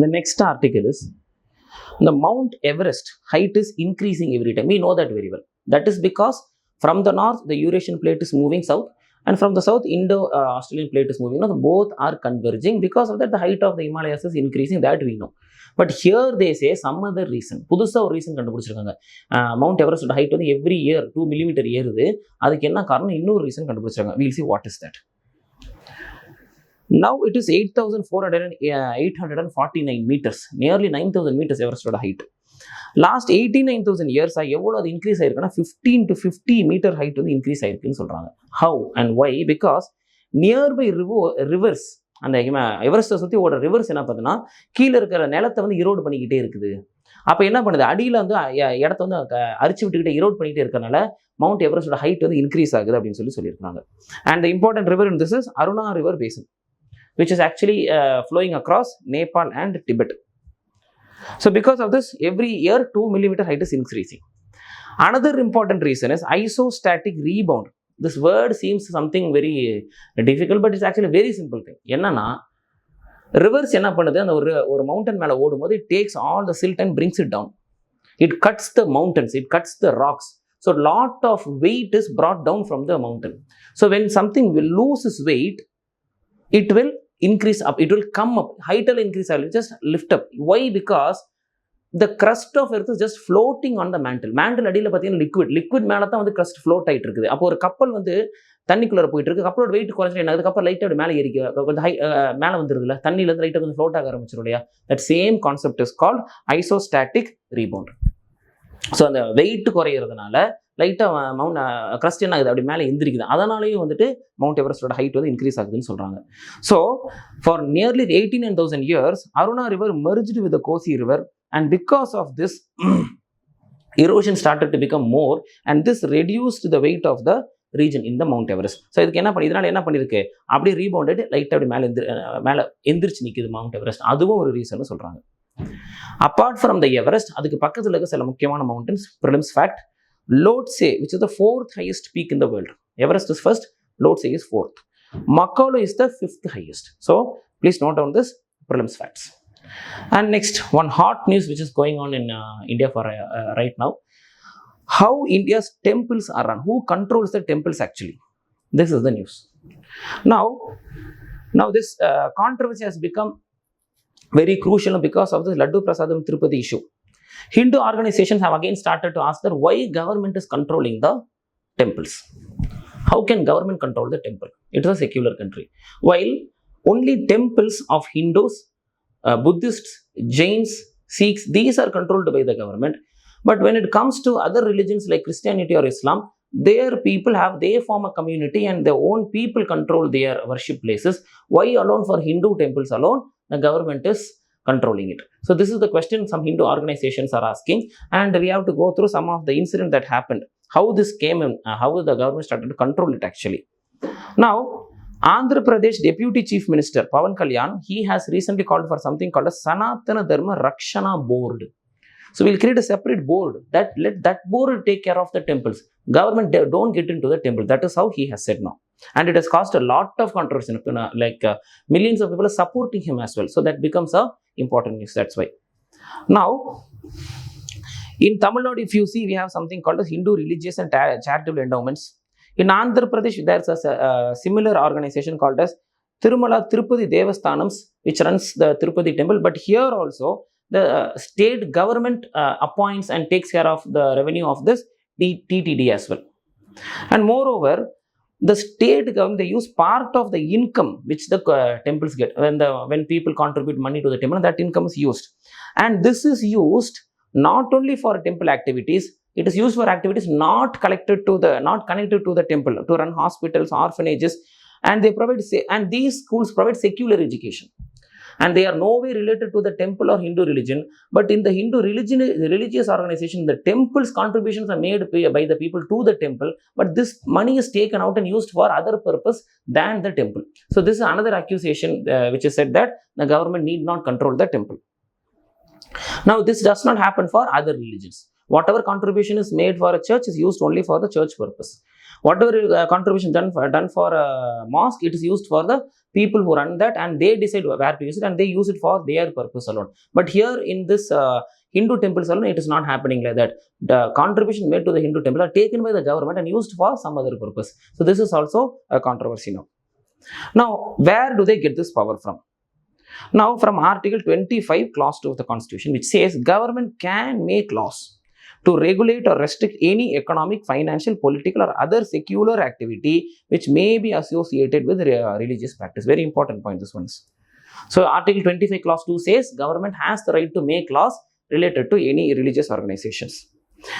The next article is the Mount Everest height is increasing every time. We know that very well. That is because from the north, the Eurasian plate is moving south, and from the south, Indo-Australian plate is moving. Both are converging. Because of that, the height of the Himalayas is increasing. That we know. But here they say some other reason. புதுசா ஒரு reason கண்டுபிடிச்சிருக்காங்க. Mount Everest height வந்து every year 2 millimeter ஏறுது. அதுக்கு என்ன காரணம்? இன்னொரு reason கண்டுபிடிச்சிருக்காங்க. We'll see what is that. Now it is 8,849 meters, nearly 9,000 meters Everest height. Last 89,000 years எவ்வளவு அது இன்க்ரீஸ் ஆயிருக்குன்னா 15 to 50 meter height வந்து இன்க்ரீஸ் ஆயிருக்குன்னு சொல்றாங்க. How and why? Because nearby rivers அந்த எவரெஸ்ட்டை சுற்றி ஓடுற ரிவர்ஸ் என்ன பண்ணுதுன்னா கீழே இருக்கிற நிலத்தை வந்து இரோடு பண்ணிக்கிட்டே இருக்குது. அப்போ என்ன பண்ணுது, அடியில் வந்து இடத்த வந்து அரிச்சு விட்டுக்கிட்டே இரோட் பண்ணிக்கிட்டே இருக்கிறனால மவுண்ட் எவரெஸ்டோட ஹைட் வந்து இன்க்ரீஸ் ஆகுது அப்படின்னு சொல்லியிருக்காங்க. And the important river in this is Aruna river basin, which is actually flowing across Nepal and Tibet. So because of this, every year 2 millimeter height is increasing. Another important reason is isostatic rebound. This word seems something very difficult, but it's actually a very simple thing. என்னன்னா reverse என்ன பண்ணுது, அந்த ஒரு mountain மேலே ஓடும்போது it takes all the silt and brings it down. It cuts the mountains, it cuts the rocks. So lot of weight is brought down from the mountain. So when something will lose its weight, it will increase up, it will come up, height will increase, it will just lift up. Why? Because the crust of earth is just floating on the mantle. Mantle அடியில் பார்த்தீங்கன்னா liquid மேலே தான் வந்து crust float ஆகிட்டு இருக்குது. அப்போ ஒரு கப்பல் வந்து தண்ணிக்குள்ளே போயிட்டு இருக்கு, கப்பலோட வெயிட் குறைஞ்சிட்டு என்ன ஆகுது, கப்பல் லைட்டாக அப்படி மேலே ஏறிக்க கொஞ்சம் மேலே வந்துருதுல, தண்ணியிலேருந்து லைட்டாக கொஞ்சம் ஃப்ளோட் ஆக ஆரம்பிச்சிடும் இல்லையா. That same concept is called isostatic rebound. So அந்த வெயிட் குறையிறதுனால லைட்டாக crust என்ன ஆகுது, அப்படி மேலே எந்திரிக்குது. அதனாலேயும் வந்துட்டு மவுண்ட் எவரெஸ்டோட ஹைட் வந்து இன்க்ரீஸ் ஆகுதுன்னு சொல்கிறாங்க. So for nearly 89,000 years, Aruna river merged with the Kosi river, and because of this erosion started to become more, and this reduced the weight of the region in the Mount Everest. So இதுக்கு இதனால என்ன பண்ணியிருக்கு, அப்படியே rebounded லைட்டாக அப்படி மேலே எந்திரிச்சு நிற்குது மவுண்ட் எவரெஸ்ட். அதுவும் ஒரு ரீசன் சொல்கிறாங்க. அப்பார்ட் ஃப்ரம் த எவரெஸ்ட், அதுக்கு பக்கத்தில் இருக்க சில முக்கியமான mountains. Prelims fact: Lhotse, which is the 4th highest peak in the world. Everest is first, Lhotse is 4th. Makolo is the 5th highest. So please note down this prelims facts. And next, one hot news which is going on in India for right now. How India's temples are run. Who controls the temples actually? This is the news. Now this controversy has become very crucial because of this Laddu Prasadam Tirupati issue. Hindu organizations have again started to ask that why government is controlling the temples. How can government control the temple? It is a secular country. While only temples of Hindus, Buddhists, Jains, Sikhs, these are controlled by the government. But when it comes to other religions like Christianity or Islam, their people they form a community and their own people control their worship places. Why alone for Hindu temples alone the government is controlling it? So this is the question some Hindu organizations are asking, and we have to go through some of the incident that happened, how this came in, how the government started to control it actually. Now Andhra Pradesh Deputy Chief Minister Pawan Kalyan, he has recently called for something called a Sanatana Dharma Rakshana Board. So we'll create a separate board that let that board take care of the temples. Government don't get into the temple. That is how he has said now. And it has caused a lot of controversy. Millions of people are supporting him as well. So that becomes a important news. That's why. Now, in Tamil Nadu, if you see, we have something called as Hindu Religious and Charitable Endowments. In Andhra Pradesh, there's a similar organization called as Tirumala Tirupati Devasthanams, which runs the Tirupati temple. But here also, the state government appoints and takes care of the revenue of this TTD as well. And moreover, the state government, they use part of the income which the temples get when people contribute money to the temple, that income is used. And this is used not only for temple activities, it is used for activities not connected to the temple, to run hospitals, orphanages, and these schools provide secular education. And they are no way related to the temple or Hindu religion. But in the Hindu religious organization, the temple's contributions are made by the people to the temple, but this money is taken out and used for other purpose than the temple. So this is another accusation which is said that the government need not control the temple. Now this does not happen for other religions. Whatever contribution is made for a church is used only for the church purpose. Whatever contribution done for mosque, it is used for the people who run that, and they decide where to use it, and they use it for their purpose alone. But here in this Hindu temples alone, it is not happening like that. The contribution made to the Hindu temple are taken by the government and used for some other purpose. So this is also a controversy now. Now, where do they get this power from? Now, from Article 25, Clause 2 of the Constitution, which says government can make laws to regulate or restrict any economic, financial, political or other secular activity which may be associated with religious practice. Very important point this one is. So, Article 25, Clause 2 says government has the right to make laws related to any religious organizations.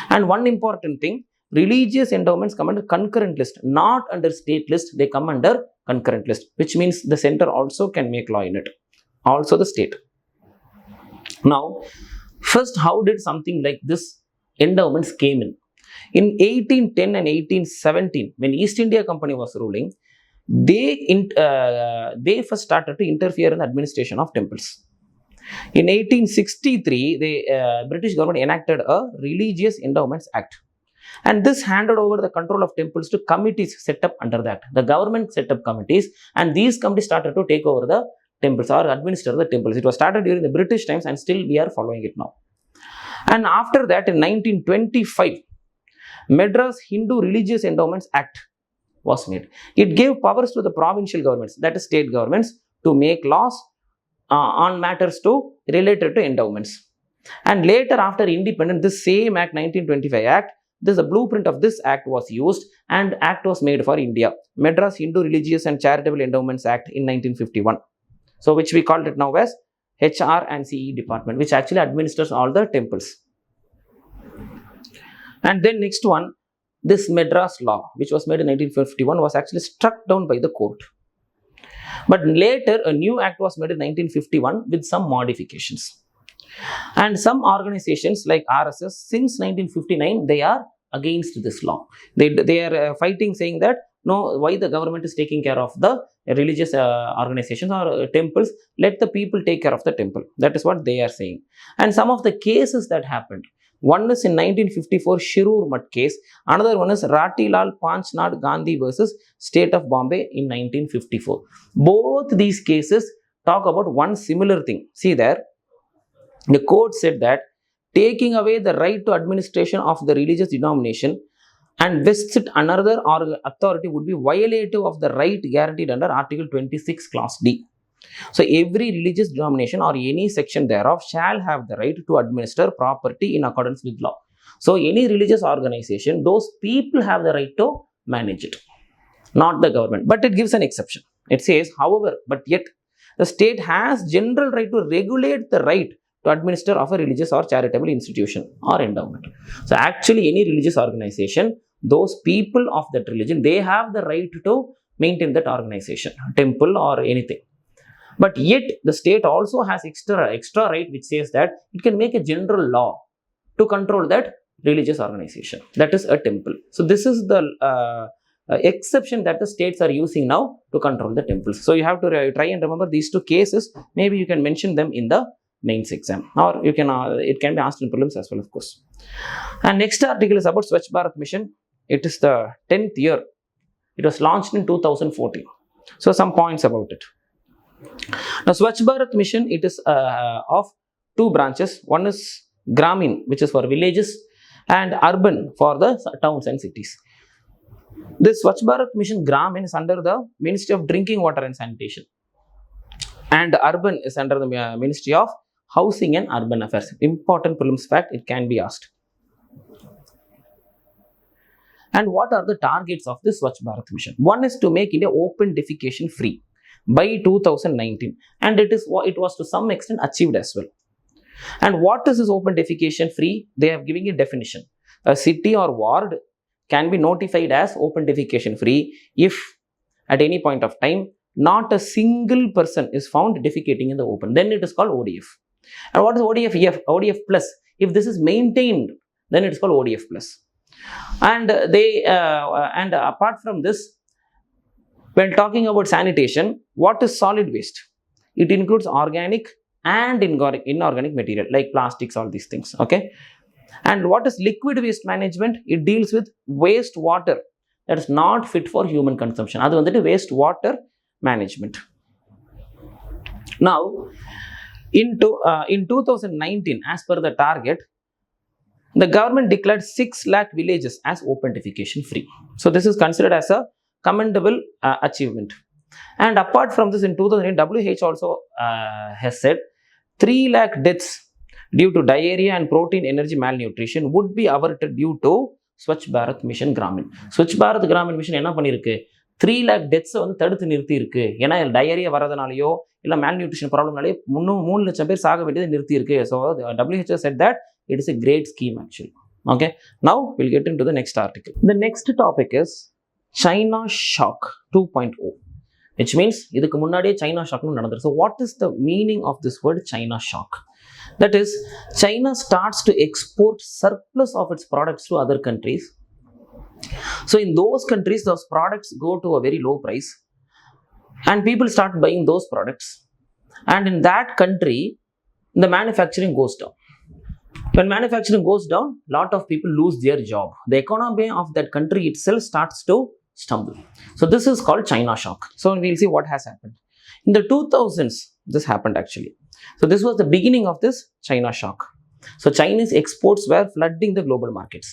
And one important thing, religious endowments come under concurrent list, not under state list, they come under concurrent list, which means the center also can make law in it, also the state. Now, first, how did something like this endowments came in? In 1810 and 1817, when East India Company was ruling, they first started to interfere in the administration of temples. In 1863, the British government enacted a Religious Endowments Act. And this handed over the control of temples to committees set up under that. The government set up committees, and these committees started to take over the temples or administer the temples. It was started during the British times, and still we are following it now. And after that, in 1925, Madras Hindu Religious Endowments Act was made. It gave powers to the provincial governments, that is state governments, to make laws on matters related to endowments. And later, after independence, this same Act, 1925 Act, a blueprint of this act was used, and act was made for India. Madras Hindu Religious and Charitable Endowments Act in 1951. So, which we called it now as HR and CE department, which actually administers all the temples. And then next one, this Madras law, which was made in 1951, was actually struck down by the court. But later, a new act was made in 1951 with some modifications. And some organizations like RSS, since 1959, they are against this law. They are fighting, saying that, no, why the government is taking care of the religious organizations or temples, let the people take care of the temple. That is what they are saying. And some of the cases that happened, one is in 1954 Shirur Mutt case, another one is Ratilal Panchnad Gandhi versus State of Bombay in 1954. Both these cases talk about one similar thing. See there, the court said that taking away the right to administration of the religious denomination and vests it another authority would be violative of the right guaranteed under Article 26, Clause D. So, every religious denomination or any section thereof shall have the right to administer property in accordance with law. So, any religious organization, those people have the right to manage it, not the government. But it gives an exception. It says, however, but yet the state has general right to regulate the right to administer of a religious or charitable institution or endowment. So, actually, any religious organization, those people of that religion, they have the right to maintain that organization, temple or anything. But yet, the state also has extra right, which says that it can make a general law to control that religious organization, that is a temple. So, this is the exception that the states are using now to control the temples. So, you have to try and remember these two cases. Maybe you can mention them in the mains exam, or you can it can be asked in prelims as well, of course. And next article is about Swachh Bharat Mission. It is the 10th year. It was launched in 2014. So, some points about it. Now, Swachh Bharat Mission, it is of two branches. One is Gramin, which is for villages, and urban for the towns and cities. This Swachh Bharat Mission Gramin is under the Ministry of Drinking Water and Sanitation, and urban is under the Ministry of Housing and Urban Affairs. Important prelims fact, it can be asked. And what are the targets of this Swachh Bharat Mission? One is to make India open defecation free by 2019, and it was to some extent achieved as well. And what is this open defecation free? They have given a definition. A city or ward can be notified as open defecation free if at any point of time not a single person is found defecating in the open. Then it is called ODF. And what is ODF? ODF plus. If this is maintained, then it is called ODF plus. And and apart from this, when talking about sanitation, what is solid waste? It includes organic and inorganic material like plastics, all these things. Okay. And what is liquid waste management? It deals with waste water that is not fit for human consumption. அது வந்துட்டு waste water management. Now, in 2019, as per the target, the government declared 6 lakh villages as opentification free. So this is considered as a commendable achievement. And apart from this, in 2008, WHO also has said 3 lakh deaths due to diarrhea and protein energy malnutrition would be averted due to Swachh Bharat Mission Gramin. Swachh Bharat Gramin Mission என்ன பண்ணிருக்கு, 3 lakh டெத்ஸை வந்து தடுத்து நிறுத்தி இருக்கு. ஏன்னா diarrhoea வரதுனாலையோ இல்லை மேல்நியூட்ரிஷன் ப்ராப்ளம்னாலே 3 லட்சம் பேர் சாக வேண்டியதை நிறுத்தி இருக்கு. So WHO said that it is a great scheme actually. Okay, now we'll get into the next article. The next topic is China Shock 2.0, which means இதுக்கு முன்னாடியே China Shock நடந்துருக்கு. So what is the meaning of this word China Shock? That is, China starts to export surplus of its products to other countries. So in those countries, those products go to a very low price and people start buying those products. And in that country, the manufacturing goes down. When manufacturing goes down, lot of people lose their job. The economy of that country itself starts to stumble. So this is called China Shock. So we'll see what has happened. In the 2000s, this happened actually. So this was the beginning of this China Shock. So Chinese exports were flooding the global markets.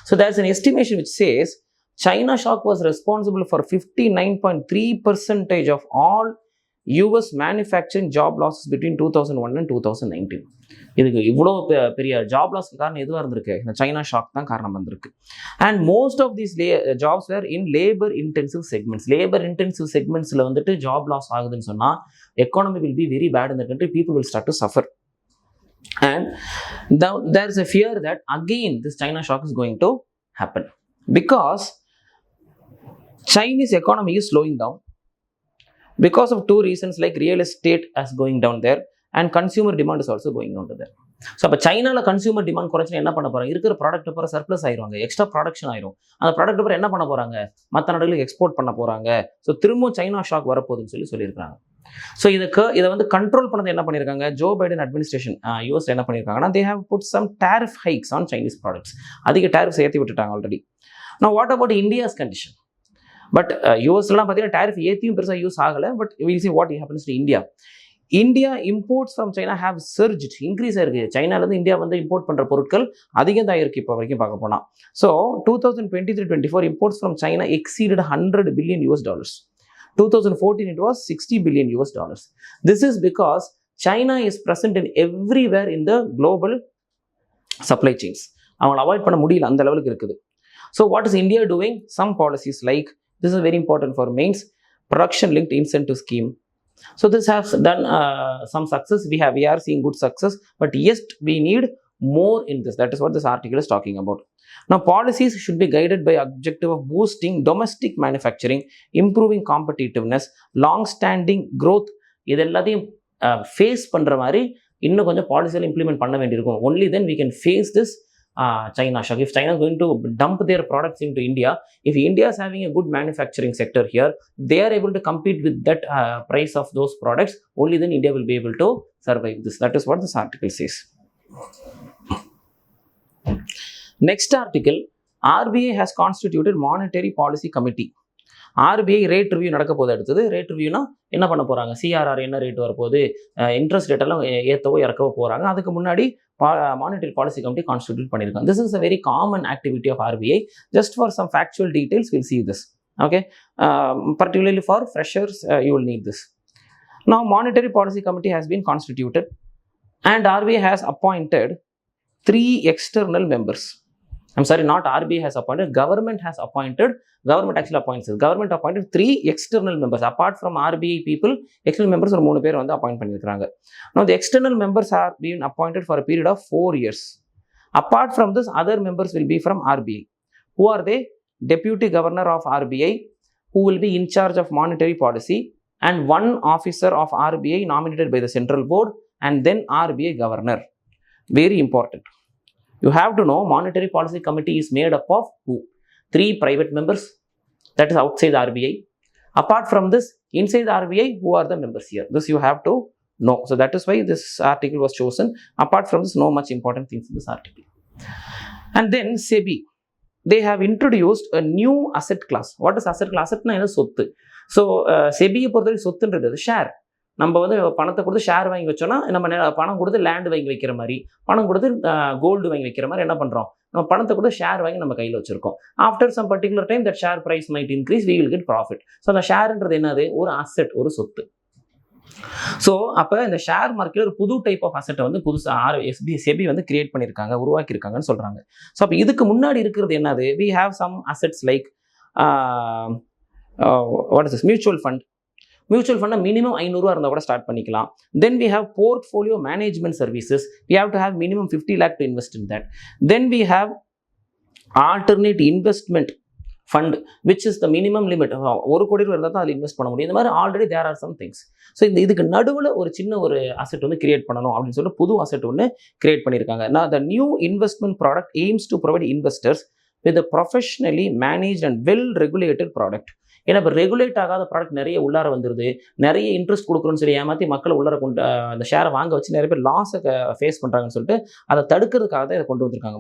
So there's an estimation which says China Shock was responsible for 59.3% of all US manufacturing job losses between 2001 and 2019. இதுக்கு இவ்வளோ பெரிய job லாஸ்க்கு காரணம் எதுவாக இருந்திருக்கு, இந்த China shock தான் காரணம் வந்திருக்கு. And most of these jobs were in labour intensive segments. Labour intensive செக்மெண்ட்ஸில் வந்துட்டு ஜாப் லாஸ் ஆகுதுன்னு சொன்னால் economy will be very bad in the country, people will start to suffer. And there is a fear that again this China shock is going to happen because Chinese economy is slowing down because of 2 reasons, like real estate is going down there and consumer demand is also going down there. So அப்போ சைனாவில் consumer demand குறைச்சுன்னா என்ன பண்ண போகிறாங்க, இருக்கிற product அப்புறம் surplus ஆயிடுவாங்க, extra production ஆயிரும். அந்த ப்ராடக்ட் அப்புறம் என்ன பண்ண போகிறாங்க, மற்ற நாடுகளுக்கு எக்ஸ்போர்ட் பண்ண போகிறாங்க. ஸோ திரும்பவும் சைனா ஷாக் வரப்போகுதுன்னு சொல்லியிருக்காங்க. ஸோ இதை வந்து கண்ட்ரோல் பண்ணது என்ன பண்ணியிருக்காங்க, ஜோ பைடன் அட்மினிஸ்ட்ரேஷன் யூஎஸ் என்ன பண்ணியிருக்காங்கன்னா, they have put some tariff hikes on Chinese products. அதிக டேரிஃப்ஸ் ஏற்றி விட்டுட்டாங்க already. Now what about India's condition? But யூஎஸ்லாம் பார்த்தீங்கன்னா டேரிஃப் ஏற்றியும் பெருசாக யூஸ் ஆகலை. But will see what happens to India. India imports from China have surge, increase ஆயிருக்கு. சைனாலேருந்து இந்தியா வந்து இம்போர்ட் பண்ணுற பொருட்கள் அதிகம் தான் இருக்குது இப்போ வரைக்கும் பார்க்க போனால். So 2023-24 imports from China exceeded $100 billion. 2014 it was $60 billion. This is because China is present in everywhere in the global supply chains. அவங்களை அவாய்ட் பண்ண முடியல, அந்த லெவலுக்கு இருக்குது. So what is India doing? Some policies like, this is very important for mains, production linked incentive scheme. So this has done some success. We are seeing good success, but yes, we need more in this. That is what this article is talking about. Now policies should be guided by objective of boosting domestic manufacturing, improving competitiveness, long standing growth. இது எல்லாத்தையும் face பண்ணுற மாதிரி இன்னும் கொஞ்சம் பாலிசியில் implement பண்ண வேண்டியிருக்கும். Only then we can face this China shock. If China is going to dump their products into India, if India is having a good manufacturing sector here, they are able to compete with that price of those products, only then India will be able to survive this. That is what this article says. Next article, RBI has constituted monetary policy committee. RBI rate review நடக்க போது. அடுத்தது rate ரிவ்யூனா என்ன பண்ண போகிறாங்க, CRR என்ன rate வரப்போகுது, interest ரேட்டெல்லாம் ஏற்றவோ இறக்கவோ போகிறாங்க. அதுக்கு முன்னாடி மானிட்டரி பாலிசி கமிட்டி கான்ஸ்டிடியூட் பண்ணியிருக்காங்க. This is a very common activity of RBI. Just for some factual details will see this. Okay, particularly for freshers you will need this. Now monetary policy committee has been constituted and RBI has appointed 3 external members. I'm sorry, not RBI has appointed, government has appointed. Government actually appoints this. Government appointed 3 external members. Apart from RBI people, external members ஒரு 3 பேர் வந்து appoint பண்ணியிருக்காங்க. Now the external members are being appointed for a period of 4 years. Apart from this, other members will be from RBI. Who are they? Deputy Governor of RBI, who will be in charge of monetary policy, and 1 officer of RBI nominated by the central board, and then RBI Governor. Very important. You have to know monetary policy committee is made up of who? 3 private members, that is outside RBI. Apart from this, inside RBI, who are the members here? This you have to know. So that is why this article was chosen. Apart from this, no much important things in this article. And then SEBI. they have introduced a new asset class. What is asset class? Assetனா என்ன? சொத்து. So செபியை பொறுத்தவரைக்கும் சொத்துன்றது share. நம்ம வந்து பணத்தை கொடுத்து share வாங்கி வச்சோம்னா நம்ம பணம் கொடுத்து லேண்ட் வாங்கி வைக்கிற மாதிரி, பணம் கொடுத்து கோல்டு வாங்கி வைக்கிற மாதிரி என்ன பண்ணுறோம், நம்ம பணத்தை கொடுத்து ஷேர் வாங்கி நம்ம கையில் வச்சிருக்கோம். After some particular time that share price might increase, we will get profit. So அந்த ஷேர்ன்றது என்னது? ஒரு அசெட், ஒரு சொத்து. ஸோ அப்போ இந்த ஷேர் மார்க்கெட்டில் ஒரு புது டைப் ஆஃப் அசெட்டை வந்து புதுசாக செபி வந்து கிரியேட் பண்ணியிருக்காங்க, உருவாக்கியிருக்காங்கன்னு சொல்கிறாங்க. ஸோ அப்போ இதுக்கு முன்னாடி இருக்கிறது என்னது? we have some assets like what is this? Mutual fund. Mutual ஃபண்டை மினிமம் 500 இருந்தால் கூட ஸ்டார்ட் பண்ணிக்கலாம். Then we have portfolio management services. We have to have minimum 50 lakh to invest in that. Then we have alternate investment fund which is the minimum limit. 1 crore ரூபாய் இருந்தால் தான் அதில் invest பண்ண முடியும். இந்த மாதிரி already there are some things. So இதுக்கு நடுவில் ஒரு சின்ன ஒரு அசெட் வந்து கிரியேட் பண்ணணும் அப்படின்னு சொல்லிட்டு புது அசெட் ஒன்று கிரியேட் பண்ணியிருக்காங்க. நான் the new investment product AIIMS to provide investors with a professionally managed and well regulated product. ஏன்னா இப்போ ரெகுலேட் ஆகாத ப்ராடக்ட் நிறைய உள்ளார வந்துருது, நிறைய இன்ட்ரெஸ்ட் கொடுக்குறோன்னு சொல்லி ஏமாற்றி மக்களை உள்ளார கொண்டு அந்த ஷேரை வாங்க வச்சு நிறைய பேர் லாஸை ஃபேஸ் பண்ணுறாங்கன்னு சொல்லிட்டு அதை தடுக்கிறதுக்காக தான் இதை கொண்டு வந்திருக்காங்க.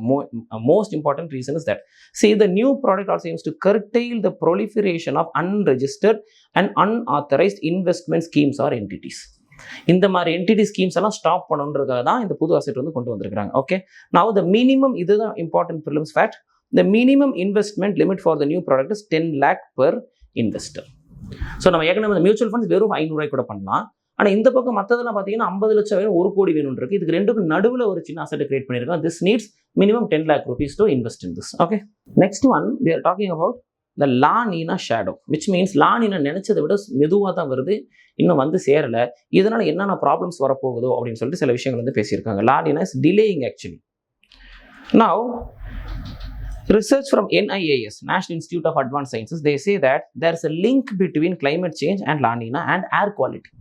Most important reason is that the new product also aims to curtail the proliferation of unregistered and unauthorized investment schemes or entities. இந்த மாதிரி என்டிட்டி ஸ்கீம்ஸ் எல்லாம் ஸ்டாப் பண்ணணுன்றதுக்காக தான் இந்த புது அசெட் வந்து கொண்டு வந்திருக்காங்க. ஓகே, now the minimum, இதுதான் important prelims fact, the minimum investment limit for the new product is 10 lakh per investor. So நம்ம ஏற்கனவே மியூச்சுவல் ஃபண்ட்ஸ் வெறும் 500 ரூபாய் கூட பண்ணலாம். ஆனால் இந்த பக்கம் மற்றதெல்லாம் பார்த்தீங்கன்னா 50 லட்சம் வேணும், 1 கோடி வேணும் இருக்கு. இதுக்கு ரெண்டுக்கும் நடுவில் ஒரு சின்ன அசெட் கிரியேட் பண்ணியிருக்கோம். This needs minimum 10 lakh rupees to invest in this. Okay, next one we are talking about the law Neena shadow, which means லா நீனா நினைச்சதை விட மெதுவாக தான் வருது, இன்னும் வந்து சேரலை. இதனால என்னென்ன ப்ராப்ளம்ஸ் வரப்போகுதோ அப்படின்னு சொல்லிட்டு சில விஷயங்கள் வந்து பேசியிருக்காங்க. La Nina is delaying actually. Now research from NIAS, National Institute of Advanced Sciences, they say that there is a link between climate change and La Nina and air quality.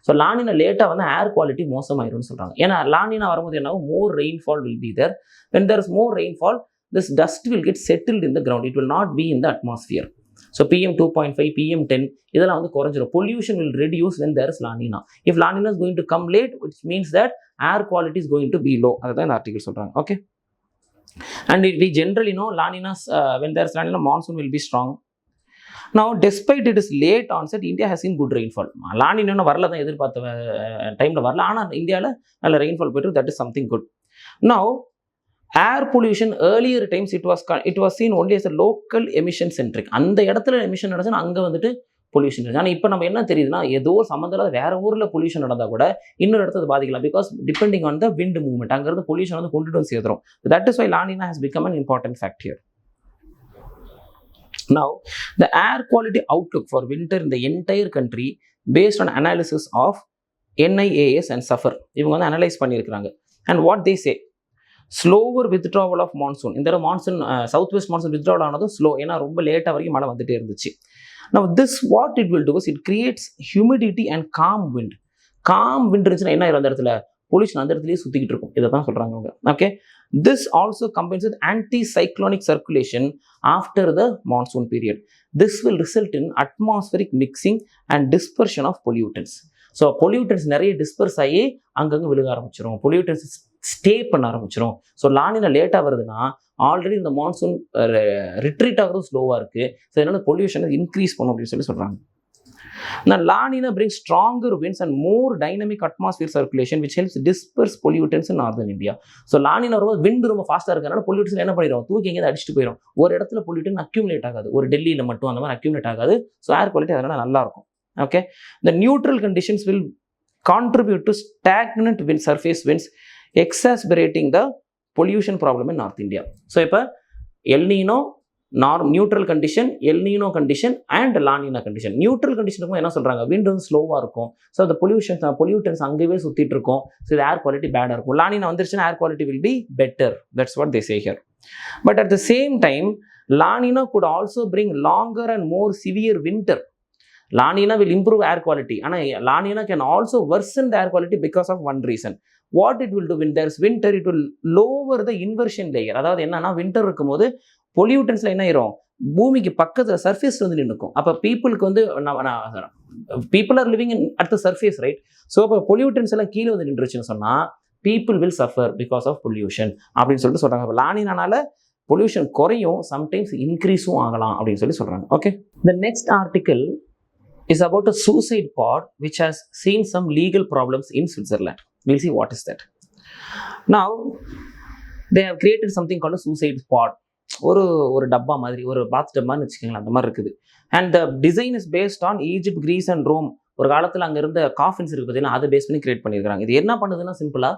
So La Nina லேட்டாக வந்து ஏர் quality மோசமாயிரும்னு சொல்கிறாங்க. ஏன்னா La Nina வரும்போது என்ன, more rainfall will be there. When there is more rainfall, this dust will get settled in the ground. It will not be in the atmosphere. So PM 2.5, PM 10 இதெல்லாம் வந்து குறைஞ்சிரும். Pollution will reduce when there is La Nina. If La Nina is going to come late, which means that air quality is going to be low. அதுதான் இந்த article சொல்கிறாங்க. Okay, and we generally know La Nina's when there's La Nina, monsoon will be strong. Now despite it is late onset, India has seen good rainfall. La Nina வரல தான் எதிர்பார்த்த டைம்ல வரல, ஆனால் இந்தியாவில் நல்ல ரெயின்ஃபால் போயிட்டு, that is something good. Now air pollution, earlier times it was seen only as a local emission centric. அந்த இடத்துல எமிஷன் நடந்துச்சுன்னா அங்கே வந்துட்டு பொல்யூஷன் இருக்குது. ஆனால் இப்போ நம்ம என்ன தெரியுதுன்னா, ஏதோ சம்மந்தம் வேற ஊரில் பொல்யூஷன் நடந்தால் கூட இன்னொரு இடத்துல பாதிக்கலாம். Because depending on the wind movement, அங்கிருந்து பொல்யூஷன் வந்து கொண்டுட்டு வந்து சேர்த்துரும். That is why La Nina has become an important fact here. Now the air quality outlook for winter in the entire country based on analysis of NIAS and SIVARAJAVEL, இவங்க வந்து analyse பண்ணியிருக்கிறாங்க. And what they say, slower withdrawal of monsoon. இந்த monsoon south west monsoon withdrawal ஆனதும் slow, ஏன்னா ரொம்ப லேட்டாக வரைக்கும் மழை வந்துட்டே இருந்துச்சு. Now this what it will do is it creates humidity and calm wind. Calm wind இருந்துச்சுன்னா என்ன ஆயிரும், அந்த இடத்துல பொல்யூஷன் அந்த இடத்துலயே சுத்திக்கிட்டு இருக்கும். இதை தான் சொல்றாங்க அவங்க. Okay, this also combines with anti-cyclonic circulation after the monsoon period. This will result in atmospheric mixing and dispersion of pollutants. So pollutants நிறைய டிஸ்பர்ஸ் ஆகி அங்கங்கே விழுக ஆரம்பிச்சிடும், பொல்யூட்டன்ஸ் ஸ்டே பண்ண ஆரம்பிச்சிடும். ஸோ லா நீனா லேட்டாக வருதுன்னா ஆல்ரெடி இந்த மான்சூன் ரிட்ரீட் ஆகிறதும் ஸ்லோவாக இருக்குது. ஸோ இதனால பொல்யூஷனை இன்க்ரீஸ் பண்ணும் அப்படின்னு சொல்லி சொல்கிறாங்க. Now La Nina brings stronger winds and more dynamic atmosphere circulation which helps disperse pollutants in northern India. So La Nina வரும்போது wind ரொம்ப ஃபாஸ்ட்டாக இருக்கிறனால பொல்யூட்டன்ஸ் என்ன பண்ணிடும், தூக்கி எங்கேயாவது அடிச்சுட்டு போயிடும். ஒரு இடத்துல பொல்யூட்டன் அக்யூமுலேட் ஆகாது, ஒரு டெல்லியில் மட்டும் அந்த மாதிரி அக்யூமுலேட் ஆகாது. ஸோ ஏர் குவாலிட்டி அதனால நல்லா இருக்கும். Okay, the neutral conditions will contribute to stagnant wind surface winds, exacerbating the pollution problem in North India. So இப்போ El Nino, neutral condition, El Nino condition and La Nina condition. Neutral கண்டிஷனுக்கும் என்ன சொல்கிறாங்க, wind வந்து ஸ்லோவாக இருக்கும். So அந்த pollutants அங்கேயே சுற்றிட்டு இருக்கும். ஸோ இது ஏர் குவாலிட்டி பேடாக இருக்கும். லா நீனா வந்துருச்சுன்னா ஏர் quality will be better. That's what they say here. But at the same time law Neena could also bring longer and more severe winter. La Nina will improve air quality. And La Nina can also worsen the air quality because of one reason. What it will do when there is winter, it will lower the inversion layer. அதாவது என்னன்னா, winter இருக்கும்போது பொல்யூட்டன்ஸ்ல என்ன ஆயிரும், பூமிக்கு பக்கத்தில் surface வந்து நின்றுக்கும். அப்போ பீப்புளுக்கு வந்து people are living at the surface, right? So அப்போ பொல்யூட்டன்ஸ் எல்லாம் கீழே வந்து நின்றுச்சுன்னு சொன்னால் people will suffer because of pollution அப்படின்னு சொல்லிட்டு சொல்கிறாங்க. அப்போ லா நீனானால பொல்யூஷன் குறையும், சம்டைம்ஸ் இன்க்ரீஸும் ஆகலாம் அப்படின்னு சொல்லி சொல்கிறாங்க. Okay, the next article is about a suicide pod which has seen some legal problems in Switzerland. We'll see what is that. Now, they have created something called a suicide pod. ஒரு டப்பா மாதிரி, ஒரு பாத் டப்பான்னு வச்சுக்கோங்களேன், அந்த மாதிரி இருக்குது. And the design is based on Egypt, Greece and Rome. ஒரு காலத்தில் அங்கே இருந்த காஃபின்ஸ் இருக்குது பார்த்தீங்கன்னா, அதை பேஸ் பண்ணி கிரியேட் பண்ணியிருக்காங்க. இது என்ன பண்ணுதுன்னா, சிம்பிளாக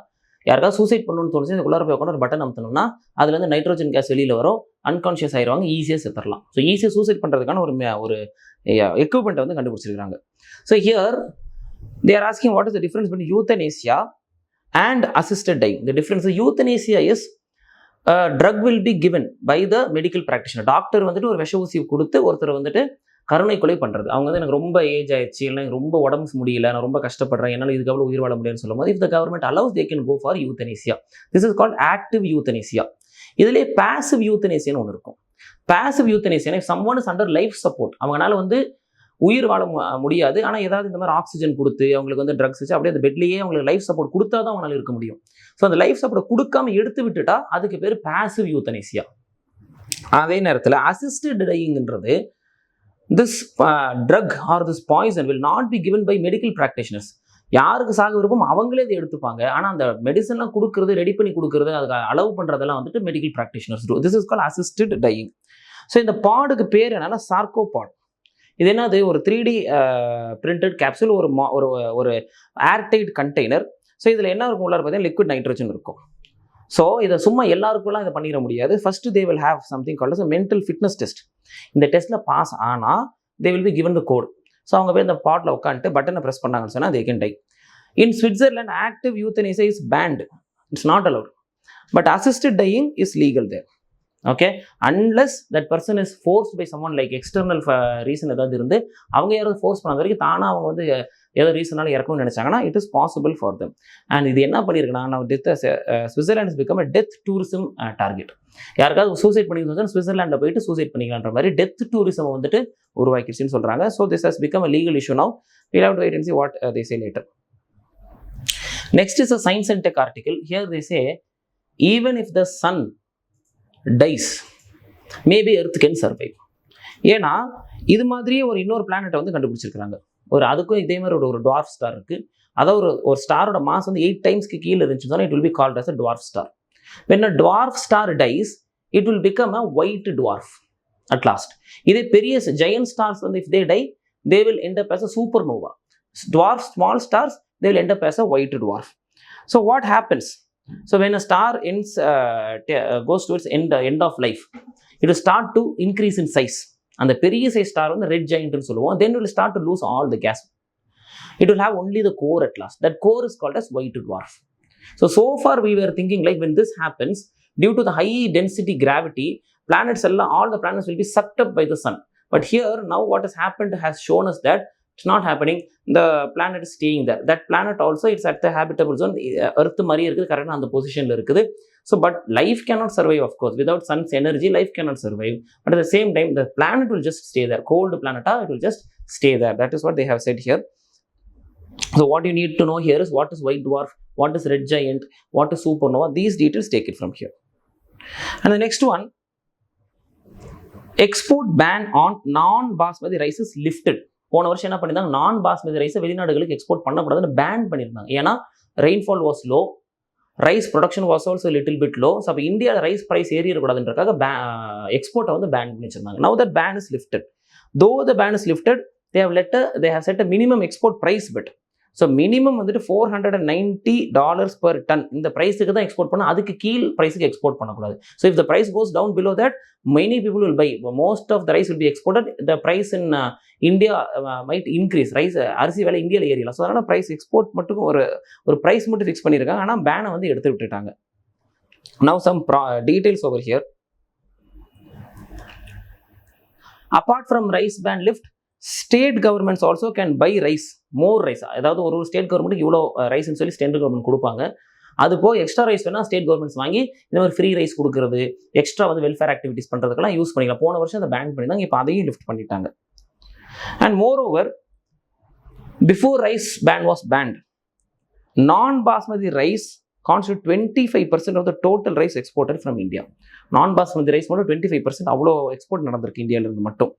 யாருக்காவது சூசைட் பண்ணணும்னு தோணுச்சு, இதுக்குள்ளார போய் உட்காந்து ஒரு பட்டன் அமுத்தணும்னா அதுலேருந்து நைட்ரோஜன் கேஸ் வெளியில் வரும், அன்கான்ஷியஸ் ஆயிடுவாங்க, ஈஸியாக செத்துடலாம். ஸோ ஈஸியாக சூசைட் பண்ணுறதுக்கான ஒரு எக்யூப்மெண்ட்டை வந்து கண்டுபிடிச்சிருக்காங்க. So here they are asking what is the difference between euthanasia and assisted dying. The difference is euthanasia is drug will be given by the medical practitioner. Doctor வந்துட்டு ஒரு விஷ ஊசி கொடுத்து ஒருத்தர் வந்துட்டு கருணை கொலை பண்ணுறது. அவங்க வந்து எனக்கு ரொம்ப ஏஜ் ஆயிடுச்சு, இல்லை எனக்கு ரொம்ப உடம்பு முடியல, நான் ரொம்ப கஷ்டப்படுறேன், என்னால் இதுக்கப்புறம் உயிர் வாழ முடியாதுன்னு சொல்லும் போது, if the government allows, they can go for euthanasia. This is called active euthanasia. இதுலேயே passive euthanasia ஒன்று இருக்கும். passive euthanasia, if someone is under life support, அவங்களால வந்து உயிர் வாழ முடியாது, ஆனால் ஏதாவது இந்த மாதிரி ஆக்சிஜன் கொடுத்து அவங்களுக்கு வந்து ட்ரக்ஸ் வச்சு அப்படியே அந்த பெட்லேயே அவங்களுக்கு லைஃப் சப்போர்ட் கொடுத்தா தான் அவங்களால இருக்க முடியும். ஸோ அந்த லைஃப் சப்போர்ட் கொடுக்காம எடுத்து விட்டுட்டா அதுக்கு பேர் passive euthanasia. அதே நேரத்தில் assisted டையிங்ன்றது, this drug or this poison will not be given by medical practitioners. யாருக்கு சாக விருப்பம் அவங்களே இதை எடுத்துப்பாங்க. ஆனால் அந்த மெடிசன்லாம் கொடுக்குறது, ரெடி பண்ணி கொடுக்குறது, அதுக்கு அலோவ் பண்ணுறதெல்லாம் வந்துட்டு medical practitioners too. This is called assisted dying. So இந்த பாடுக்கு பேர் என்னன்னா சார்கோபாட். இது என்னது, ஒரு 3D பிரிண்டட் கேப்சூல், ஒரு ஏர்டைட் கண்டெய்னர். ஸோ இதில் என்ன இருக்கும், உள்ளார பார்த்தீங்கன்னா லிக்விட் நைட்ரஜன் இருக்கும். ஸோ இதை சும்மா எல்லாருக்குலாம் இதை பண்ணிட முடியாது. First they will have something called mental fitness test. இந்த டெஸ்ட்டில் பாஸ் ஆனால் they will be given the code. So அவங்க போய் இந்த பாட்டில் உட்காந்துட்டு பட்டனை ப்ரெஸ் பண்ணாங்கன்னு சொன்னால் they can die. In Switzerland active euthanasia is banned, it's not allowed. But assisted dying is legal there. Okay, unless that person is forced by someone, like external reason ஏதாவது இருந்து அவங்க யாராவது ஃபோர்ஸ் பண்ணாத வரைக்கும் தானாக அவங்க வந்து ஏதோ ரீசனால இறக்கணும்னு நினைச்சாங்கன்னா it is possible for them. And இது என்ன பண்ணியிருக்குன்னா, now Switzerland is become death tourism target. யாருக்காவது சூசைட் பண்ணிக்கணும் ஸ்விட்சர்லாண்டில் போயிட்டு சூசைட் பண்ணிக்கலான்ற மாதிரி டெத் டூரிசம் வந்துட்டு உருவாக்கிடுச்சுன்னு சொல்கிறாங்க. So this has become a legal issue now. We'll have to wait and see what they say later. Next is a science and tech article. Here they say, even if the sun dies, maybe earth can survive. ஏன்னா இது மாதிரியே ஒரு இன்னொரு பிளானட்டை வந்து கண்டுபிடிச்சிருக்காங்க. அதுக்கும் இதே மாதிரி ஒரு டுவார்ஃப் ஸ்டார் இருக்கு. அதாவது ஒரு ஸ்டாரோட மாஸ் வந்து 8 டைம்ஸ்க்கு கீழே இருந்துச்சுன்னா it will be called as a dwarf star. When a dwarf star dies, it will become a white dwarf at last. இதே பெரிய giant stars வந்து if they die, they will end up as a supernova. Dwarf small stars, they will end up as a white dwarf. So what happens? So when a star ends, goes towards end of life, it will start to increase in size. அந்த பெரிய size star வந்து red ஜெயண்ட்னு சொல்லுவோம். Then it will start to lose all the gas. It will have only the core at last. That core is called as white dwarf. So far we were thinking like when this happens, due to the high density gravity, planets all the planets will be sucked up by the sun. But here now what has happened has shown us that it's not happening. The planet is staying there. That planet also, it's at the habitable zone. Earth mari irukku correct அந்த பொசிஷன்ல இருக்குது. So but life cannot survive, of course, without sun's energy life cannot survive. But at the same time the planet will just stay there. Cold planet, it will just stay there. That is what they have said here. So what you need to know here is what is white dwarf, what is red giant, what is supernova. These details take it from here. And the next one, export ban on non-basmati rice is lifted. போன வருஷம் என்ன பண்ணியிருந்தாங்க, நான் பாஸ்மதி ரைஸை வெளிநாடுகளுக்கு export பண்ணக்கூடாதுன்னு pan பண்ணியிருந்தாங்க. ஏன்னா rainfall was low, rice production was also little bit low. So அப்போ இந்தியாவில் ரைஸ் ப்ரைஸ் ஏறிடக்கூடாதுன்றக்காக எக்ஸ்போர்ட்டை வந்து பேன் பண்ணி வச்சிருந்தாங்க. Now that ban is lifted. Though the ban is lifted, they have set a minimum export price bid. So minimum வந்துட்டு $490 per ton. இந்த ப்ரைஸுக்கு தான் export பண்ண, அதுக்கு கீழ் ப்ரைஸுக்கு எக்ஸ்போர்ட் பண்ணக்கூடாது. So if the price goes down below that, many people will buy. Most of the rice will be exported. The price in India might increase. Rice அரிசி விலை இந்தியாவில் ஏறிடலாம். ஸோ அதனால் ப்ரைஸ் எக்ஸ்போர்ட் மட்டும் ஒரு ப்ரைஸ் மட்டும் fix பண்ணியிருக்காங்க. ஆனால் பேனை வந்து எடுத்து விட்டுட்டாங்க. Now some details over here. Apart from rice ban lift, state governments also can buy rice, more rice. அதாவது ஒரு ஸ்டேட் கவர்மெண்ட்டுக்கு இவ்வளோ ரைஸ்ன்னு சொல்லி ஸ்டேட் கவர்மெண்ட் கொடுப்பாங்க. அது போய் எக்ஸ்ட்ரா ரைஸ் வேணால் ஸ்டேட் கவர்மெண்ட்ஸ் வாங்கி இந்த மாதிரி ஃப்ரீ ரைஸ் கொடுக்குறது, எக்ஸ்ட்ரா வந்து வெல்ஃபேர் ஆக்டிவிட்டிஸ் பண்ணுறதுக்கெல்லாம் யூஸ் பண்ணிக்கலாம். போன வருஷம் அதை பேன் பண்ணியிருந்தாங்க, இப்போ அதையும் லிஃப்ட் பண்ணிட்டாங்க. And moreover, before rice ban was banned, non basmati rice constitute 25% of the total rice exported from India. Non-basmati rice மட்டும் 25% அவ்வளோ எக்ஸ்போர்ட் நடந்திருக்கு இந்தியாவிலிருந்து மட்டும்.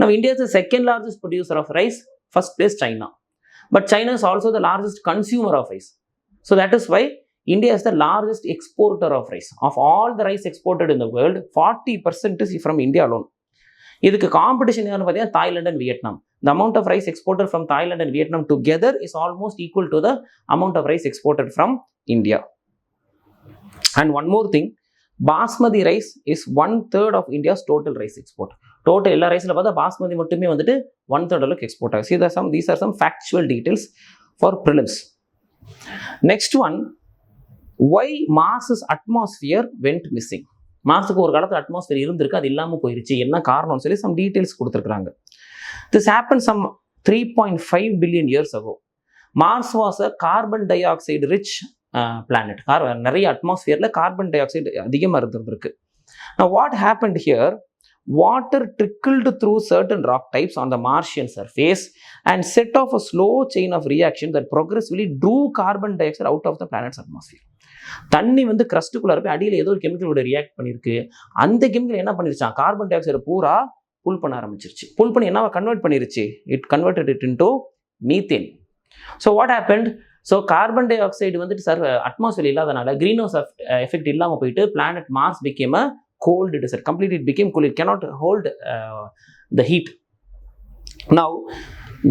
Now, India is the second largest producer of rice. First place China. But China is also the largest consumer of rice. So that is why India is the largest exporter of rice. Of all the rice exported in the world, 40% is from India alone. இதுக்கு competition யாருன்னு பார்த்தீங்கன்னா Thailand and Vietnam. The amount of rice exported from Thailand and Vietnam together is almost equal to the amount of rice exported from India. And one more thing, basmati rice is 1/3 of India's total rice export. Total எல்லா ரைஸ்ல பார்த்தா பாஸ்மதி மட்டுமே வந்துட்டு 1/3 அளவுக்கு export ஆகுது. See, these are some factual details for prelims. Next one, why Mars's atmosphere went missing? மார்ஸுக்கு ஒரு காலத்தில் atmosphere இருந்திருக்கு, அது இல்லாமல் போயிருச்சு, என்ன காரணம்னு சொல்லி சம் டீட்டெயில்ஸ் கொடுத்துருக்காங்க. This happened some 3.5 billion years ago. Mars was a carbon dioxide rich planet. நிறைய அட்மாஸ்பியரில் கார்பன் டை ஆக்சைடு அதிகமாக இருந்திருக்கு. Now what happened here? Water trickled through certain rock types on the Martian surface and set off a slow chain of reaction that progressively drew carbon dioxide out of the planet's atmosphere. தண்ணி வந்து கிரஸ்டுக்குள்ள போய் அடியில் ஏதோ ஒரு கெமிக்கலோட react பண்ணிருக்கு. அந்த chemical என்ன பண்ணிருச்சான், carbon di oxide பூரா புல் பண்ண ஆரம்பிச்சிருச்சு. புல் பண்ணி என்னவா கன்வெர்ட் பண்ணிருச்சு, it converted it into methane. So what happened, so carbon dioxide வந்துட்டு அட்மாஸ்பியர் இல்லாதனால கிரீன் ஹவுஸ் எஃபெக்ட் இல்லாமல் போயிட்டு planet Mars became a cold desert. Complete it became cool, it cannot hold the heat. Now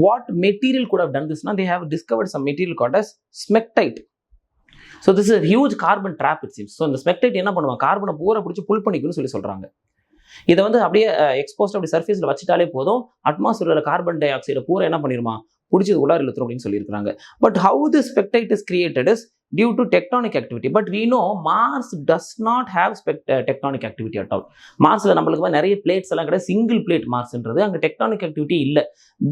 what material could have done this? Now they have discovered some material called as smectite. So this is a huge carbon trap it seems. So இந்த ஸ்மெக்டைட் என்ன பண்ணுவாங்க, கார்பனை பூரா பிடிச்சி புல் பண்ணிக்கணும்னு சொல்லி சொல்றாங்க. இதை வந்து அப்படியே எக்ஸ்போஸ்ட் அப்படி சர்ஃபேஸில் வச்சுட்டாலே போதும், அட்மாஸ்பியரில் கார்பன் டை ஆக்சைடை பூரா என்ன பண்ணிருமா, பிடிச்சது உள்ளார இழுத்துரும் அப்படின்னு சொல்லியிருக்காங்க. But how this spectite is created is due to tectonic activity. But we know Mars does not have tectonic activity at all. மார்ஸில் நம்மளுக்கு நிறைய பிளேட்ஸ் எல்லாம் கிடையாது, சிங்கிள் பிளேட் மார்ஸ்ன்றது, அங்கே டெக்டானிக் ஆக்டிவிட்டி இல்லை.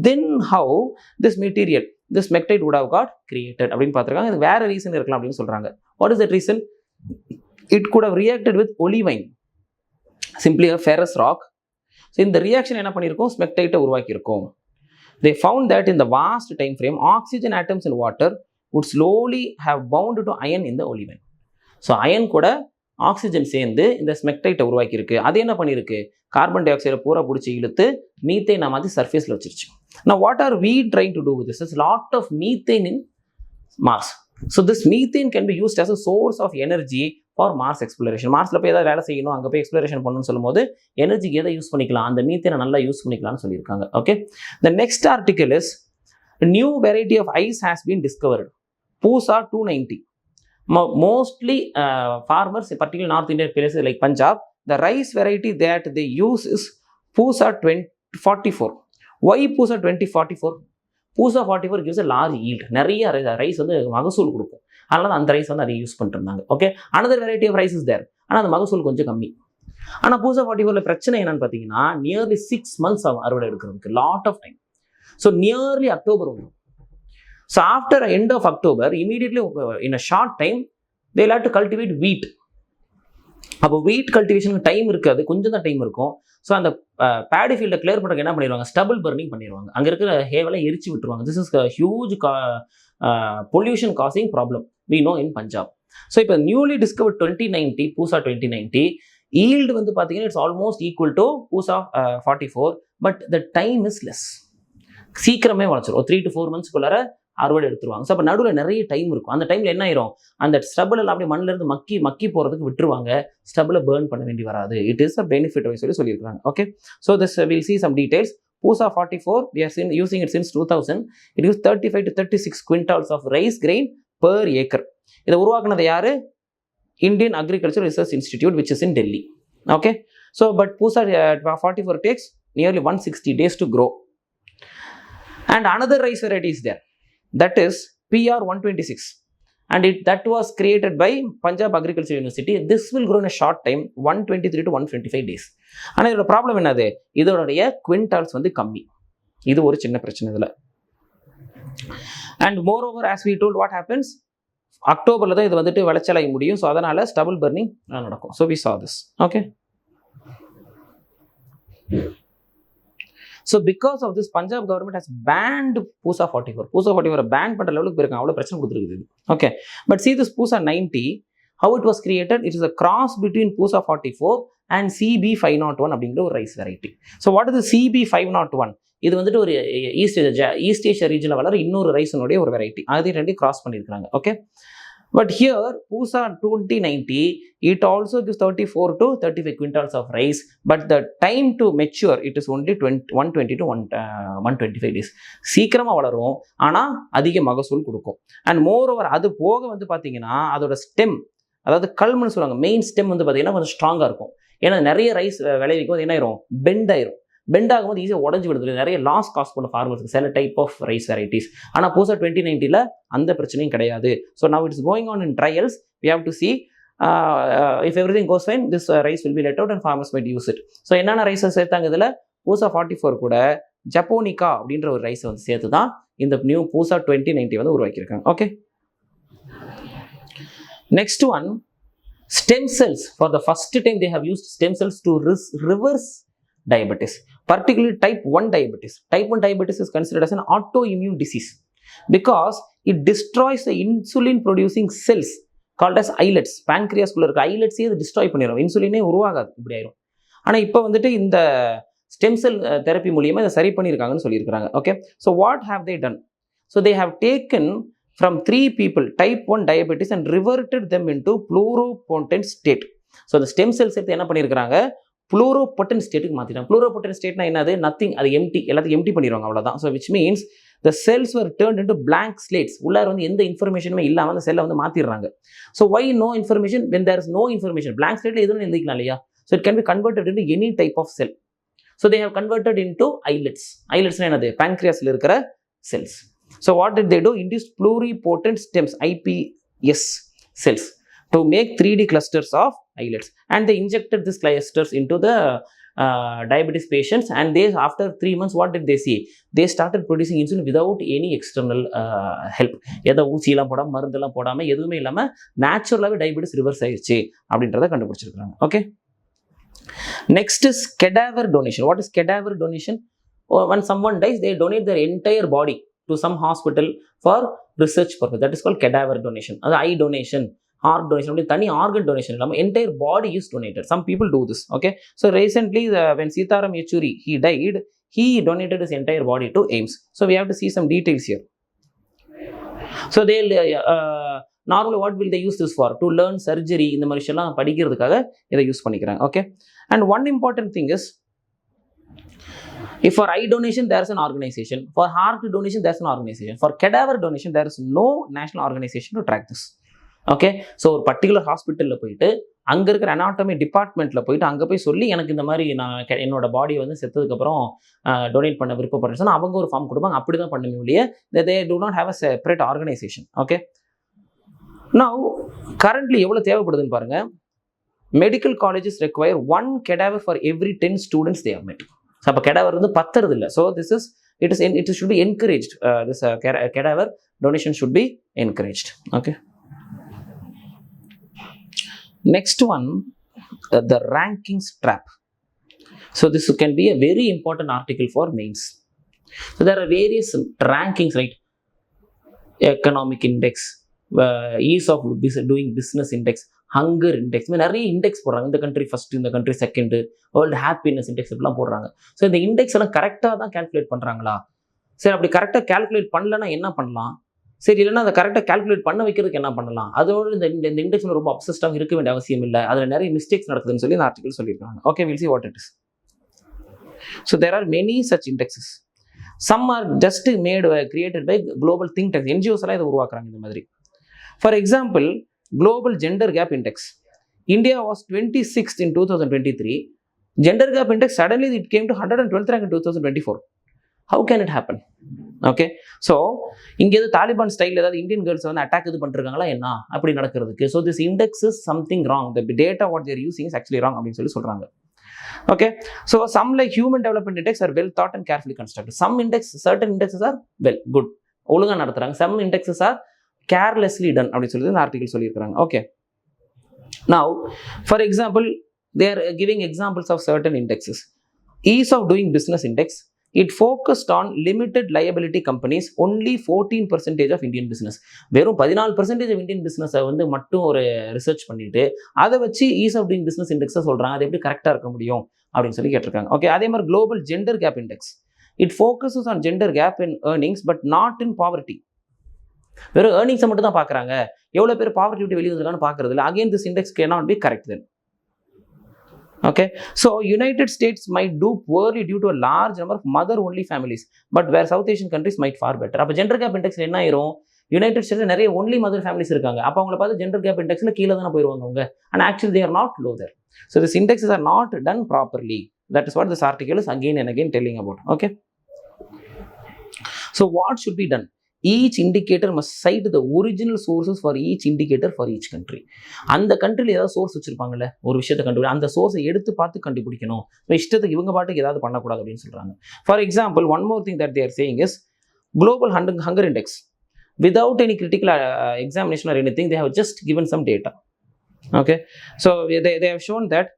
Then how this material, this smectite would have got created அப்படின்னு பார்த்துருக்காங்க. இது வேற ரீசன் இருக்கலாம் அப்படின்னு சொல்றாங்க. What is that reason? It could have reacted with olivine, simply a ferrous rock. So இந்த ரியாக்ஷன் என்ன பண்ணியிருக்கோம், ஸ்மெக்டைட்டை உருவாக்கி இருக்கும். They found that in the vast time frame, oxygen atoms in water would slowly have bound to iron in the olivine. So iron கூட oxygen சேர்ந்து இந்த ஸ்மெக்டைட்டை உருவாக்கி இருக்கு. அது என்ன பண்ணியிருக்கு, கார்பன் டை ஆக்சைடை பூரா பிடிச்சி இழுத்து மீத்தேன் மாதிரி சர்ஃபேஸில் வச்சிருச்சு. Now what are we trying to do with this? There's a lot of methane in Mars. So this methane can be used as a source of energy for Mars exploration. மார்ஸில் போய் ஏதாவது வேலை செய்யணும், அங்கே போய் exploration பண்ணணும்னு சொல்லும்போது எனர்ஜிக்கு எதை use பண்ணிக்கலாம், அந்த மீத்தேனை நல்லா யூஸ் பண்ணிக்கலாம்னு சொல்லியிருக்காங்க. Okay, the next article is a new variety of ice has been discovered. Pusa 290. Mostly farmers, particularly North Indian places like Punjab, the rice variety that they use is Pusa 2044. Why Pusa 2044? Pusa 44 gives a large yield. நிறைய rice வந்து மகசூல் கொடுக்கும், அதனால அந்த rice வந்து அதை use பண்ணிட்டு இருந்தாங்க. Okay, another variety of rice is there, ஆனால் அந்த மகசூல் கொஞ்சம் கம்மி. ஆனால் Pusa 44 பிரச்சனை என்னன்னு பார்த்தீங்கன்னா நியர்லி 6 months ஆகும் அறுவடை எடுக்கிறதுக்கு, lot of time. So nearly October வரும். So after end of October, immediately in a short time, they will have to cultivate wheat. அப்போ வீட் கல்டிவேஷனுக்கு டைம் இருக்காது, கொஞ்சம் தான் டைம் இருக்கும். ஸோ அந்த பேடி ஃபீல்டை கிளியர் பண்ணுறதுக்கு என்ன பண்ணிடுவாங்க, ஸ்டபிள் பர்னிங் பண்ணிடுவாங்க, அங்கே இருக்கிற ஹேவெல்லாம் எரிச்சு விட்டுருவாங்க. This is huge pollution causing problem we know in Punjab. So இப்போ நியூலி டிஸ்கவர்ட் 2090 பூசா 2090 ஈல்டு வந்து பார்த்தீங்கன்னா it's almost equal to Pusa 44, but the time is less. சீக்கிரமே வளர்ச்சிடும், 3 to 4 monthsக்குள்ளார அறுவடை எடுத்துருவாங்க. ஸோ அப்போ நடுவில் நிறைய டைம் இருக்கும். அந்த டைமில் என்ன ஆயிரும், அந்த ஸ்டபிள் எல்லாம் அப்படியே மண்ணிலிருந்து மக்கி போகிறதுக்கு விட்டுருவாங்க, ஸ்டபிளை பேர்ன் பண்ண வேண்டி வராது. இட் இஸ் அ பெனிஃபிட் சொல்லியிருக்காங்க. Okay, so this will see some details. Pusa 44, we are using it since 2000. It gives 35 to 36 quintals of rice grain per acre. இதை உருவாக்குனது யாரு, Indian agriculture research institute which is in Delhi. Okay, so but Pusa 44 takes nearly 160 days to grow. And another rice variety is there, that is PR 126, and that was created by Punjab Agriculture University. This will grow in a short time, 123 to 125 days. ஆனால் இதோட problem என்னது, இதோடைய quintals வந்து கம்மி, இது ஒரு சின்ன பிரச்சனை இதில். And moreover as we told what happens, அக்டோபரில் தான் இது வந்துட்டு விளைச்சலாகி முடியும். ஸோ அதனால் ஸ்டபிள் பர்னிங் நடக்கும். So we saw this. Okay, So because of this, Punjab government has banned PUSA 44. PUSA 44 ban பண்ற லெவலுக்கு போயிருக்காங்க. அவ்வளவு பிரச்சனை கொடுத்துருக்குது. Okay, but see this PUSA 90, how it was created? It is a cross between PUSA 44 and CB 501 அப்படிங்கிற ஒரு rice variety. So what is the CB 501? இது வந்துட்டு ஒரு ஈஸ்ட் ஏஷியா ரீஜனில் வளர இன்னொரு ரைஸனுடைய ஒரு வெரைட்டி. அது ரெண்டு கிராஸ் பண்ணியிருக்காங்க. Okay, but here PUSA 2090, it also gives 34 to 35 quintals of rice, but the time to mature it is only 120 to 125 days. சீக்கிரமா வளரும், ஆனா அதிக மகசூல் கொடுக்கும். அண்ட் மோர் ஓவர் அது போக வந்து பாத்தீங்கன்னா அதோட ஸ்டெம், அதாவது கல்முன்னு சொல்லுவாங்க, மெயின் ஸ்டெம் வந்து பாத்தீங்கன்னா கொஞ்சம் ஸ்ட்ராங்கா இருக்கும். ஏன்னா நிறைய ரைஸ் விளைவிக்கும் போது என்ன ஆயிரும், பெண்ட் ஆயிரும். பெண்ட் ஆகும்போது ஈஸியாக உடஞ்சி விடுது, நிறைய லாஸ் காஸ்ட் பண்ண ஃபார்மர்ஸ்க்கு சில டைப் ஆஃப் ரைஸ் வெரைட்டிஸ். ஆனால் PUSA 2090 அந்த பிரச்சனையும் கிடையாது. So now it's going on in trials. We have to see if everything goes fine, this rice will be let out and farmers might use it. So என்னென்ன ரைஸை சேர்த்தாங்க இதில், PUSA 44 கூட ஜப்போனிகா அப்படின்ற ஒரு ரைஸை வந்து சேர்த்து தான் இந்த நியூ PUSA 2090 வந்து உருவாக்கியிருக்காங்க. Okay, next one, stem cells. For the first time they have used stem cells to reverse diabetes, particularly type 1 diabetes. Type 1 diabetes is considered as an autoimmune disease because it destroys the insulin producing cells called as islets. pancreas குள்ள இருக்க islets இது destroy பண்ணிரும், இன்சுலினே உருவாகாது, இப்படி ஆயிரும். ஆனா இப்போ வந்துட்டு இந்த stem cell therapy மூலியமா இதை சரி பண்ணியிருக்காங்கன்னு சொல்லியிருக்காங்க. Okay, so what have they ton? So they have taken from 3 people type 1 diabetes and reverted them into pluripotent state. So the stem cells எடுத்து என்ன பண்ணியிருக்காங்க, pluripotent ஸ்டேட்டுக்கு மாத்திட்டாங்க. pluripotent ஸ்டேட்னா என்னது, நத்திங், அது எம்டி, எல்லாத்தையும் எம்டி பண்ணிடுவாங்க, அவ்வளவுதான். So which means the cells were turned into blank slates. உள்ளார வந்து எந்த இன்ஃபர்மேஷனுமே இல்லாம அந்த செல்லை வந்து மாத்திடுறாங்க. So why no information when there is no information? blank slateல எதுவும் எழுதிக்கலாம் இல்லையா? So it can be converted into any type of cell. So they have converted into islets. isletsனா என்னது, pancreasல இருக்கிற cells. So what did they do? Induced pluripotent stems, IPS cells, to make 3D clusters of islets, and they injected these clusters into the diabetes patients, and they, after 3 months, what did they see? They started producing insulin without any external help. எதை ஊசியெல்லாம் போடாம, மருந்தெல்லாம் போடாம, எதுவுமே இல்லாம நேச்சுரலாகவே diabetes reverse ஆயிடுச்சு அப்படின்றத கண்டுபிடிச்சிருக்காங்க. Okay, next is cadaver donation. What is cadaver donation? When someone dies, they donate their entire body to some hospital for research purpose. That is called cadaver donation. அது eye donation, heart donation, அப்படி தனி organ donation இல்லாம entire body is donated. Some people do this. Okay, so recently when Sitaram Yechuri he died, he donated his entire body to AIMS. So we have to see some details here. So they normally what will they use this for? To learn surgery, இந்த மாதிரி விஷயம்லாம் படிக்கிறதுக்காக இதை use பண்ணிக்கிறாங்க. Okay, and one important thing is, if for eye donation there is an organization, for heart donation there is an organization, for cadaver donation there is no national organization to track this. Okay, so ஒரு particular ஹாஸ்பிட்டலில் போயிட்டு அங்கே இருக்கிற anatomy டிபார்ட்மெண்ட்டில் போயிட்டு அங்கே போய் சொல்லி எனக்கு இந்த மாதிரி நான் என்னோட பாடியை வந்து செத்ததுக்கப்புறம் டொனேட் பண்ண விருப்பப்படுறேன் சொன்னால் அவங்க ஒரு ஃபார்ம் கொடுப்பாங்க. அப்படி தான் பண்ணுமே ஒழிய they do not have a separate organization. Okay, now currently எவ்வளோ தேவைப்படுதுன்னு பாருங்க. Medical colleges require 1 cadaver for every 10 students they have met. அப்போ cadaver வந்து பத்துறது இல்லை. So it should be encouraged. This cadaver donation should be encouraged. Okay, next one, the rankings trap. So this can be a very important article for mains. So there are various rankings, right? Economic index, ease of doing business index, hunger index, நிறைய index போடுறாங்க. இந்த country first, இந்த country second, world happiness index இப்படிலாம் போடுறாங்க. So இந்த index எல்லாம் கரெக்டாக தான் கால்குலேட் பண்ணுறாங்களா? சரி, அப்படி கரெக்டாக கால்குலேட் பண்ணலன்னா என்ன பண்ணலாம்? சரி, இல்லைன்னா அதை கரெக்டாக கால்குலேட் பண்ண வைக்கிறதுக்கு என்ன பண்ணலாம்? அதோட இந்த இண்டெக்ஸ் ரொம்ப அப்சஸ்டாக இருக்க வேண்டிய அவசியம் இல்லை. அதில் நிறைய மிஸ்டேக்ஸ் நடக்குதுன்னு சொல்லி இந்த ஆர்டிகல் சொல்லியிருக்காங்க. Okay, will see what it is. So there are many such indexes. Some are just created by global think tanks, NGOs எல்லாம் இதை உருவாக்குறாங்க இந்த மாதிரி. For example, Global Gender Gap Index. India was 26th in 2023. Gender Gap Index, suddenly it came to 112th rank in 2024. How can it happen? Okay, so இங்கே எது Taliban style ஏதாவது Indian girls வந்து attack இது பண்ணிருக்காங்களா என்ன அப்படி நடக்கிறதுக்கு? So this index is something wrong. The data what there using is actually wrong அப்படின்னு சொல்லி சொல்றாங்க. Okay, so some like human development index are well thought and carefully constructed. Some certain indexes are well good, ஒழுங்கா நடத்துறாங்க. Some indexes are carelessly done அப்படி சொல்லி இந்த article சொல்லியிருக்காங்க. Okay, now for example they are giving examples of certain indexes. Ease of doing business index, It focused on limited liability companies, only 14% of Indian business. வெறும் 14% of Indian business வந்து மட்டும் ஒரு research பண்ணிட்டு அதை வச்சு is of doing business இண்டெக்ஸை சொல்றாங்க. அது எப்படி கரெக்டாக இருக்க முடியும் அப்படின்னு சொல்லி கேட்டிருக்காங்க. ஓகே, அதே மாதிரி global gender gap index. It focuses on gender gap in earnings but not in poverty. வெறும் ஏர்னிங்ஸை மட்டும் தான் பார்க்குறாங்க, எவ்வளோ பேர் பாவர்ட்டி விட்டு வெளியே வந்துருக்கான்னு பார்க்கறது இல்லை. Again this index cannot be correct then. Okay, so United States might do poorly due to a large number of mother-only families, but where South Asian countries might far better. அப்போ gender gap இண்டெக்ஸில் என்ன ஆயிரும், United states நிறைய only mother families இருக்காங்க. அப்போ அவங்கள பார்த்து gender gap இண்டெக்ஸில் கீழே தானே போயிடுவாங்க அவங்க. And actually they are not low there. So these indexes are not done properly. That is what this article is again and again telling about. Okay, so what should be done? Each indicator must cite the original sources for each indicator for each country. அந்த கண்ட்ரியில் ஏதாவது source வச்சிருப்பாங்கல்ல, ஒரு விஷயத்தை கண்டுபிடி, அந்த சோர்ஸை எடுத்து பார்த்து கண்டுபிடிக்கணும். இஷ்டத்துக்கு இவங்க பாட்டுக்கு ஏதாவது பண்ணக்கூடாது அப்படின்னு சொல்றாங்க. For example, one more thing that they are saying is global hunger index. Without any critical examination or anything, they have just given some data. Okay, so they have shown that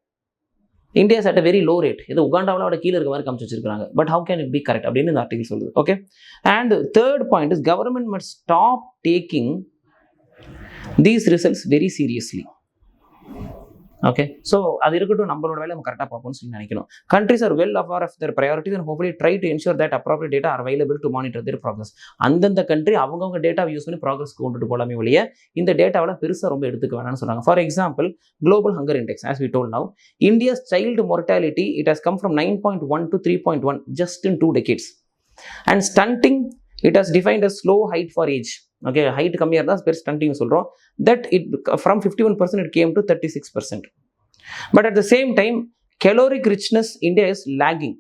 India is at a very low rate. இது உகாண்டாவோட கீழே இருக்க மாதிரி காமிச்சு வச்சிருக்காங்க. But how can it be correct அப்படின்னு இந்த article சொல்லுது. Okay, and third point is government must stop taking these results very seriously. Okay, so அது இருக்கட்டும், நம்மளோட வேலை நம்ம கரெக்டாக பார்ப்போம்னு சொல்லி நினைக்கணும். Countries R well aware of their priorities and hopefully try to ensure that appropriate data are available to monitor their progress. அந்தந்த கண்ட்ரி அவங்கவுங்க டேட்டாவை யூஸ் பண்ணி ப்ராக்ரஸ்க்கு கொண்டுட்டு போகலாமே ஒழிய இந்த டேட்டாவில் பெருசாக ரொம்ப எடுத்துக்க வேணாம்னு சொன்னாங்க. For example, global hunger index, as we told now, India's child mortality, it has come from 9.1 to 3.1 just in 2 decades. And stunting, it has defined as slow height for age. Okay, height கம்மியாக இருந்தால் பேர் stunting சொல்கிறோம். That it from 51% it came to 36%. But at the same time, caloric richness, India is lagging,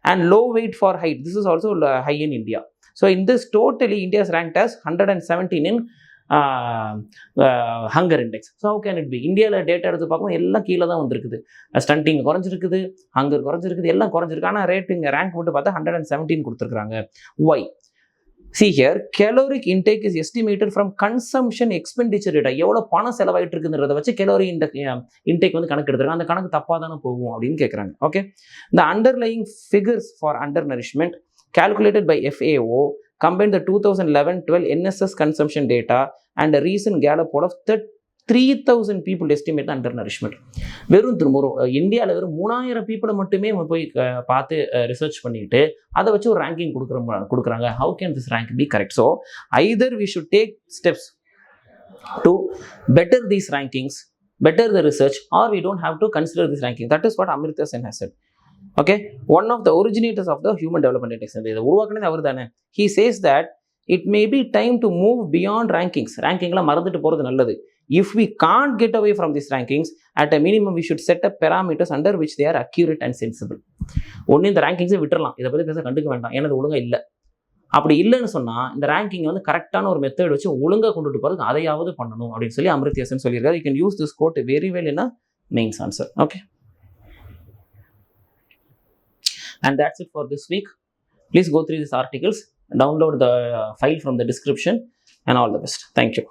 and low weight for height, this is also high in India. So in this totally, India is ranked as 117 in hunger index. So how can it be? இந்தியாவில் data எடுத்து பார்க்கும்போது எல்லாம் கீழே தான் வந்துருக்குது. Stunting குறைஞ்சிருக்குது, hunger குறைஞ்சிருக்குது, எல்லாம் குறைஞ்சிருக்கு. ஆனால் ரேட்டிங் ரேங்க் மட்டும் பார்த்தா 117 கொடுத்துருக்காங்க. Why? See here, caloric intake is estimated from consumption expenditure data. எவ்வளோ பணம் செலவாயிட்டு இருக்குன்றதை வச்சு caloric intake வந்து கணக்கு எடுத்துருக்காங்க. அந்த கணக்கு தப்பாக தானே போகும் அப்படின்னு கேட்குறாங்க. Okay, the underlying figures for undernourishment calculated by FAO combine the 2011-12 NSS consumption data and a recent Gallup poll of 3,000 people estimate undernourishment. வெறும் இந்தியாவில் வெறும் 3,000 பீப்புளை மட்டுமே போய் பார்த்து ரிசர்ச் பண்ணிட்டு அதை வச்சு ஒரு ரேங்கிங் கொடுக்குறாங்க. How can this rank be correct? So either we should take steps to better these rankings, better the research, or we don't have to consider this ranking. That is what Amartya Sen has said. Okay, one of the originators of the Human Development Index, he says that it may be time to move beyond rankings. Ranking la மறந்துட்டு போறது நல்லது. If we can't get away from these rankings, at a minimum we should set up parameters under which they are accurate and sensible. ஒன்று இந்த ரேங்கிங்ஸை விட்டுறலாம், இதை பற்றி பேச கண்டுக்க வேண்டாம், ஏன்னா ஒழுங்காக இல்லை. அப்படி இல்லைன்னு சொன்னால் இந்த ரேங்கிங் வந்து கரெக்டான ஒரு மெத்தட் வச்சு ஒழுங்காக கொண்டுட்டு போகிறதுக்கு அதையாவது பண்ணணும் அப்படின்னு சொல்லி அமிர்த்யா சென் சொல்லியிருக்காரு. You can use this quote very well in a mains answer. Okay, and that's it for this week. Please go through these articles, download the file from the description, and all the best. Thank you.